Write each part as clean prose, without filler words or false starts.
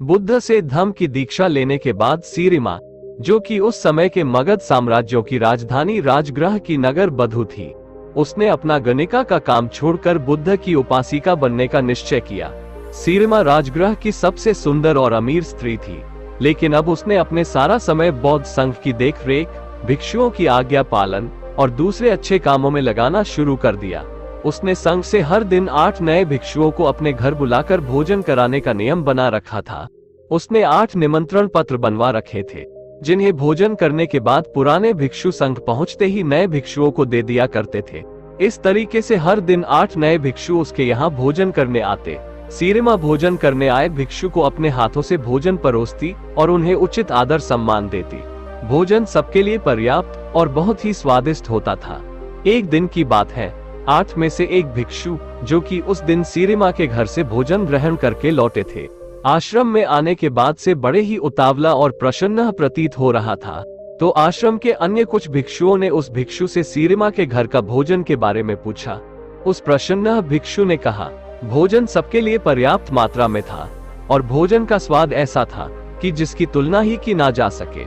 बुद्ध से धम्म की दीक्षा लेने के बाद सीरिमा, जो कि उस समय के मगध साम्राज्यों की राजधानी राजगृह की नगर बधू थी, उसने अपना गणिका का काम छोड़कर बुद्ध की उपासिका बनने का निश्चय किया। सीरिमा राजगृह की सबसे सुंदर और अमीर स्त्री थी, लेकिन अब उसने अपने सारा समय बौद्ध संघ की देखरेख, भिक्षुओं की आज्ञा पालन और दूसरे अच्छे कामों में लगाना शुरू कर दिया। उसने संघ से हर दिन 8 नए भिक्षुओं को अपने घर बुलाकर भोजन कराने का नियम बना रखा था। उसने 8 निमंत्रण पत्र बनवा रखे थे, जिन्हें भोजन करने के बाद पुराने भिक्षु संघ पहुंचते ही नए भिक्षुओं को दे दिया करते थे। इस तरीके से हर दिन 8 नए भिक्षु उसके यहाँ भोजन करने आते। सीरिमा भोजन करने आए भिक्षु को अपने हाथों से भोजन परोसती और उन्हें उचित आदर सम्मान देती। भोजन सबके लिए पर्याप्त और बहुत ही स्वादिष्ट होता था। एक दिन की बात है, 8 में से एक भिक्षु, जो कि उस दिन सीरिमा के घर से भोजन ग्रहण करके लौटे थे, आश्रम में आने के बाद से बड़े ही उतावला और प्रसन्न प्रतीत हो रहा था। तो आश्रम के अन्य कुछ भिक्षुओं ने उस भिक्षु से सीरिमा के घर का भोजन के बारे में पूछा। उस प्रसन्न भिक्षु ने कहा, भोजन सबके लिए पर्याप्त मात्रा में था और भोजन का स्वाद ऐसा था कि जिसकी तुलना ही की ना जा सके।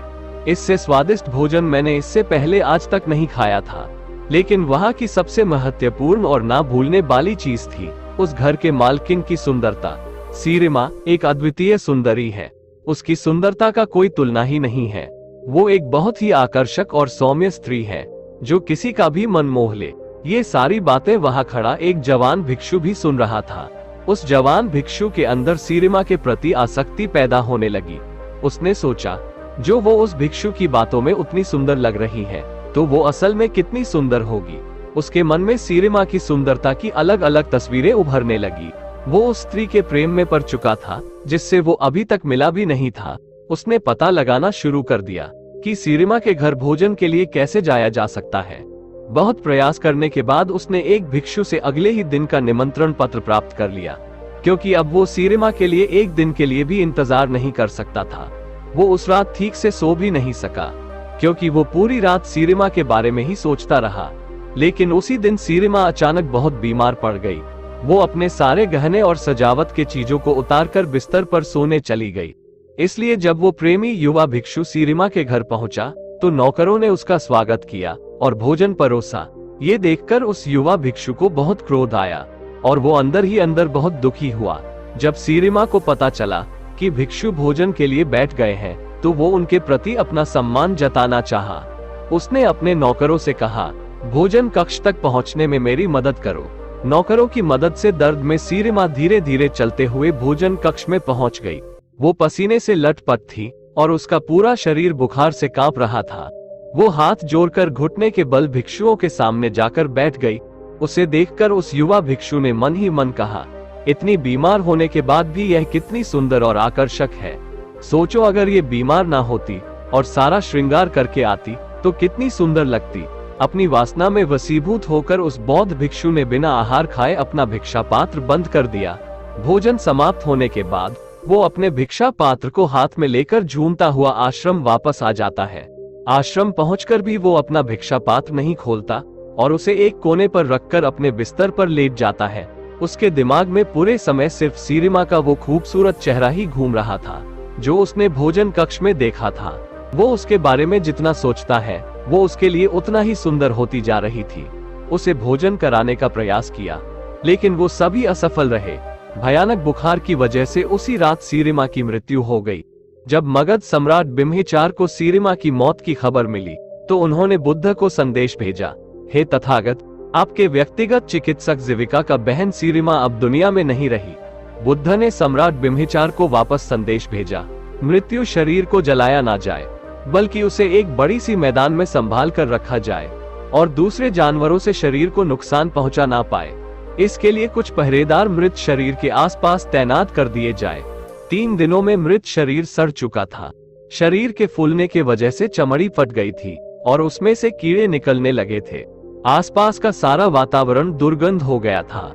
इससे स्वादिष्ट भोजन मैंने इससे पहले आज तक नहीं खाया था। लेकिन वहाँ की सबसे महत्वपूर्ण और ना भूलने वाली चीज थी उस घर के मालकिन की सुंदरता। सीरिमा एक अद्वितीय सुंदरी है, उसकी सुंदरता का कोई तुलना ही नहीं है। वो एक बहुत ही आकर्षक और सौम्य स्त्री है, जो किसी का भी मन मोह ले। ये सारी बातें वहाँ खड़ा एक जवान भिक्षु भी सुन रहा था। उस जवान भिक्षु के अंदर सीरिमा के प्रति आसक्ति पैदा होने लगी। उसने सोचा, जो वो उस भिक्षु की बातों में उतनी सुंदर लग रही है, तो वो असल में कितनी सुंदर होगी। उसके मन में सीरिमा की सुंदरता की अलग अलग तस्वीरें उभरने लगी। वो उस स्त्री के प्रेम में पड़ चुका था, जिससे वो अभी तक मिला भी नहीं था। उसने पता लगाना शुरू कर दिया कि सीरिमा के घर भोजन के लिए कैसे जाया जा सकता है। बहुत प्रयास करने के बाद उसने एक भिक्षु से अगले ही दिन का निमंत्रण पत्र प्राप्त कर लिया, क्योंकि अब वो सीरिमा के लिए एक दिन के लिए भी इंतजार नहीं कर सकता था। वो उस रात ठीक से सो भी नहीं सका, क्योंकि वो पूरी रात सीरिमा के बारे में ही सोचता रहा। लेकिन उसी दिन सीरिमा अचानक बहुत बीमार पड़ गई। वो अपने सारे गहने और सजावट के चीजों को उतारकर बिस्तर पर सोने चली गई। इसलिए जब वो प्रेमी युवा भिक्षु सीरिमा के घर पहुंचा, तो नौकरों ने उसका स्वागत किया और भोजन परोसा। ये देखकर उस युवा भिक्षु को बहुत क्रोध आया और वो अंदर ही अंदर बहुत दुखी हुआ। जब सीरिमा को पता चला कि भिक्षु भोजन के लिए बैठ गए हैं, तो वो उनके प्रति अपना सम्मान जताना चाहा। उसने अपने नौकरों से कहा, भोजन कक्ष तक पहुंचने में मेरी मदद करो। नौकरों की मदद से दर्द में सीरिमा धीरे धीरे चलते हुए भोजन कक्ष में पहुंच गई। वो पसीने से लटपट थी और उसका पूरा शरीर बुखार से कांप रहा था। वो हाथ जोड़कर घुटने के बल भिक्षुओं के सामने जाकर बैठ गई। उसे देखकर उस युवा भिक्षु ने मन ही मन कहा, इतनी बीमार होने के बाद भी यह कितनी सुंदर और आकर्षक है। सोचो, अगर ये बीमार ना होती और सारा श्रृंगार करके आती तो कितनी सुंदर लगती। अपनी वासना में वशीभूत होकर उस बौद्ध भिक्षु ने बिना आहार खाए अपना भिक्षा पात्र बंद कर दिया। भोजन समाप्त होने के बाद वो अपने भिक्षा पात्र को हाथ में लेकर झूमता हुआ आश्रम वापस आ जाता है। आश्रम पहुंचकर भी वो अपना भिक्षा पात्र नहीं खोलता और उसे एक कोने पर रखकर अपने बिस्तर पर लेट जाता है। उसके दिमाग में पूरे समय सिर्फ सीरिमा का वो खूबसूरत चेहरा ही घूम रहा था, जो उसने भोजन कक्ष में देखा था। वो उसके बारे में जितना सोचता है, वो उसके लिए उतना ही सुंदर होती जा रही थी। उसे भोजन कराने का प्रयास किया, लेकिन वो सभी असफल रहे। भयानक बुखार की वजह से उसी रात सीरिमा की मृत्यु हो गई। जब मगध सम्राट बिम्हिचार को सीरिमा की मौत की खबर मिली, तो उन्होंने बुद्ध को संदेश भेजा, हे तथागत, आपके व्यक्तिगत चिकित्सक जीविका का बहन सीरिमा अब दुनिया में नहीं रही। बुद्ध ने सम्राट बिम्हिचार को वापस संदेश भेजा, मृत्यु शरीर को जलाया ना जाए, बल्कि उसे एक बड़ी सी मैदान में संभाल कर रखा जाए और दूसरे जानवरों से शरीर को नुकसान पहुंचा ना पाए। इसके लिए कुछ पहरेदार मृत शरीर के आसपास तैनात कर दिए जाए। 3 दिनों में मृत शरीर सड़ चुका था। शरीर के फूलने के वजह से चमड़ी फट गई थी और उसमें से कीड़े निकलने लगे थे। आसपास का सारा वातावरण दुर्गंध हो गया था।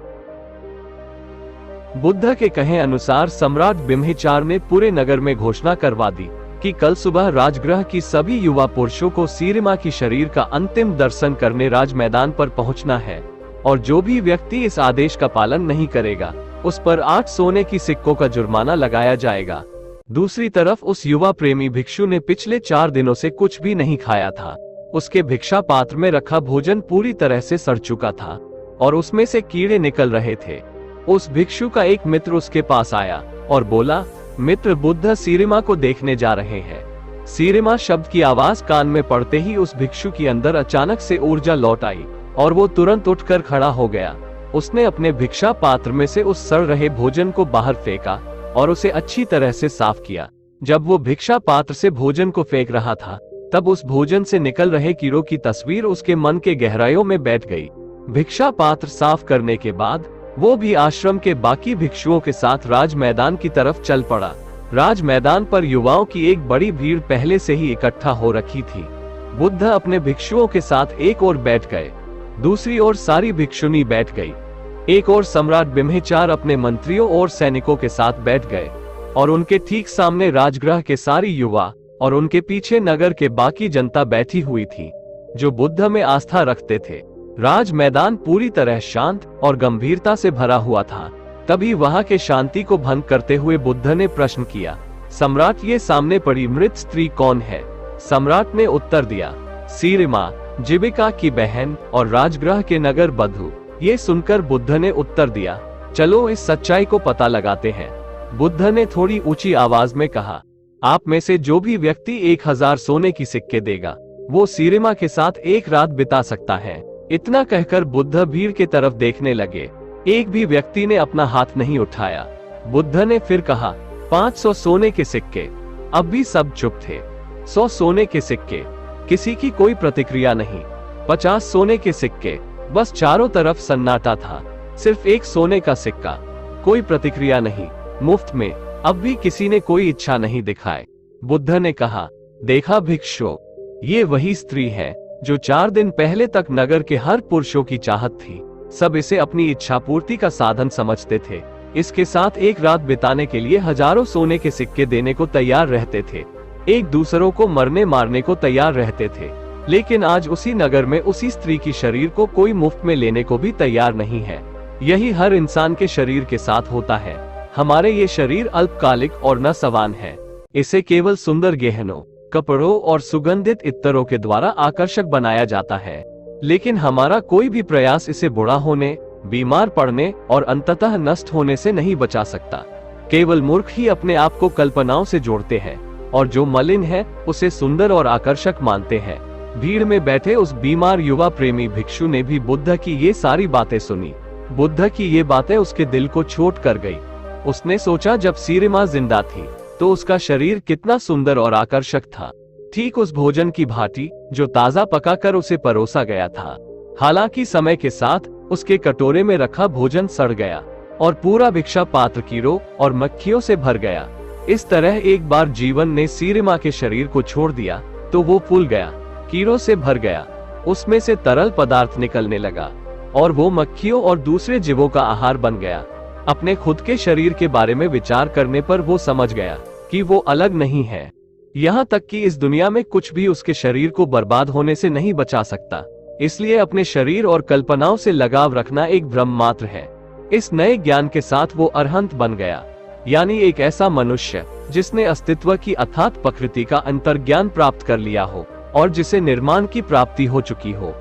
बुद्ध के कहे अनुसार सम्राट बिम्हिचार ने पूरे नगर में घोषणा करवा दी कि कल सुबह राजगृह की सभी युवा पुरुषों को सीरिमा की शरीर का अंतिम दर्शन करने राज मैदान पर पहुंचना है, और जो भी व्यक्ति इस आदेश का पालन नहीं करेगा, उस पर 8 सोने की सिक्कों का जुर्माना लगाया जाएगा। दूसरी तरफ उस युवा प्रेमी भिक्षु ने पिछले 4 दिनों से कुछ भी नहीं खाया था। उसके भिक्षा पात्र में रखा भोजन पूरी तरह से सड़ चुका था और उसमें से कीड़े निकल रहे थे। उस भिक्षु का एक मित्र उसके पास आया और बोला, मित्र, बुद्ध सीरिमा को देखने जा रहे हैं। सीरिमा शब्द की आवाज कान में पड़ते ही उस भिक्षु के अंदर अचानक से ऊर्जा लौट आई और वो तुरंत उठकर खड़ा हो गया। उसने अपने भिक्षा पात्र में से उस सड़ रहे भोजन को बाहर फेंका और उसे अच्छी तरह से साफ किया। जब वो भिक्षा पात्र से भोजन को फेंक रहा था, तब उस भोजन से निकल रहे कीड़ों की तस्वीर उसके मन के गहराइयों में बैठ गई। भिक्षा पात्र साफ करने के बाद वो भी आश्रम के बाकी भिक्षुओं के साथ राज मैदान की तरफ चल पड़ा। राज मैदान पर युवाओं की एक बड़ी भीड़ पहले से ही इकट्ठा हो रखी थी। बुद्ध अपने भिक्षुओं के साथ एक ओर बैठ गए, दूसरी ओर सारी भिक्षुनी बैठ गई। एक ओर सम्राट बिम्हेचार अपने मंत्रियों और सैनिकों के साथ बैठ गए और उनके ठीक सामने राजगृह के सारी युवा और उनके पीछे नगर के बाकी जनता बैठी हुई थी जो बुद्ध में आस्था रखते थे। राज मैदान पूरी तरह शांत और गंभीरता से भरा हुआ था। तभी वहां के शांति को भंग करते हुए बुद्ध ने प्रश्न किया, सम्राट, ये सामने पड़ी मृत स्त्री कौन है? सम्राट ने उत्तर दिया, सीरिमा, जीविका की बहन और राजगृह के नगर बधू। ये सुनकर बुद्ध ने उत्तर दिया, चलो इस सच्चाई को पता लगाते हैं। बुद्ध ने थोड़ी ऊंची आवाज में कहा, आप में से जो भी व्यक्ति 1000 सोने की सिक्के देगा, वो सीरिमा के साथ एक रात बिता सकता है। इतना कहकर बुद्ध भीड़ की तरफ देखने लगे। एक भी व्यक्ति ने अपना हाथ नहीं उठाया। बुद्ध ने फिर कहा, 500 सोने के सिक्के। अब भी सब चुप थे। 100 सोने के सिक्के, किसी की कोई प्रतिक्रिया नहीं। 50 सोने के सिक्के, बस चारों तरफ सन्नाटा था। सिर्फ एक सोने का सिक्का, कोई प्रतिक्रिया नहीं, मुफ्त में। अब भी किसी ने कोई इच्छा नहीं दिखाई। बुद्ध ने कहा, देखा भिक्षु, ये वही स्त्री है जो 4 दिन पहले तक नगर के हर पुरुषों की चाहत थी। सब इसे अपनी इच्छा पूर्ति का साधन समझते थे। इसके साथ एक रात बिताने के लिए हजारों सोने के सिक्के देने को तैयार रहते थे। एक दूसरों को मरने मारने को तैयार रहते थे। लेकिन आज उसी नगर में उसी स्त्री की शरीर को कोई मुफ्त में लेने को भी तैयार नहीं है। यही हर इंसान के शरीर के साथ होता है। हमारे ये शरीर अल्पकालिक और नसवान है। इसे केवल सुंदर गहनों, कपड़ों और सुगंधित इत्तरों के द्वारा आकर्षक बनाया जाता है। लेकिन हमारा कोई भी प्रयास इसे बुरा होने, बीमार पड़ने और अंततः नष्ट होने से नहीं बचा सकता। केवल मूर्ख ही अपने आप को कल्पनाओं से जोड़ते हैं और जो मलिन है उसे सुंदर और आकर्षक मानते हैं। भीड़ में बैठे उस बीमार युवा प्रेमी भिक्षु ने भी बुद्ध की ये सारी बातें सुनी। बुद्ध की ये बातें उसके दिल को चोट कर गई। उसने सोचा, जब सीरिमा जिंदा थी तो उसका शरीर कितना सुंदर और आकर्षक था, ठीक उस भोजन की भांति जो ताजा पकाकर उसे परोसा गया था। हालांकि समय के साथ उसके कटोरे में रखा भोजन सड़ गया और पूरा भिक्षा पात्र कीड़ों और मक्खियों से भर गया। इस तरह एक बार जीवन ने सीरिमा के शरीर को छोड़ दिया तो वो फूल गया, कीड़ों से भर गया, उसमें से तरल पदार्थ निकलने लगा और वो मक्खियों और दूसरे जीवों का आहार बन गया। अपने खुद के शरीर के बारे में विचार करने पर वो समझ गया कि वो अलग नहीं है। यहाँ तक कि इस दुनिया में कुछ भी उसके शरीर को बर्बाद होने से नहीं बचा सकता। इसलिए अपने शरीर और कल्पनाओं से लगाव रखना एक भ्रम मात्र है। इस नए ज्ञान के साथ वो अरहंत बन गया, यानी एक ऐसा मनुष्य जिसने अस्तित्व की अथात प्रकृति का अंतर्ज्ञान प्राप्त कर लिया हो और जिसे निर्माण की प्राप्ति हो चुकी हो।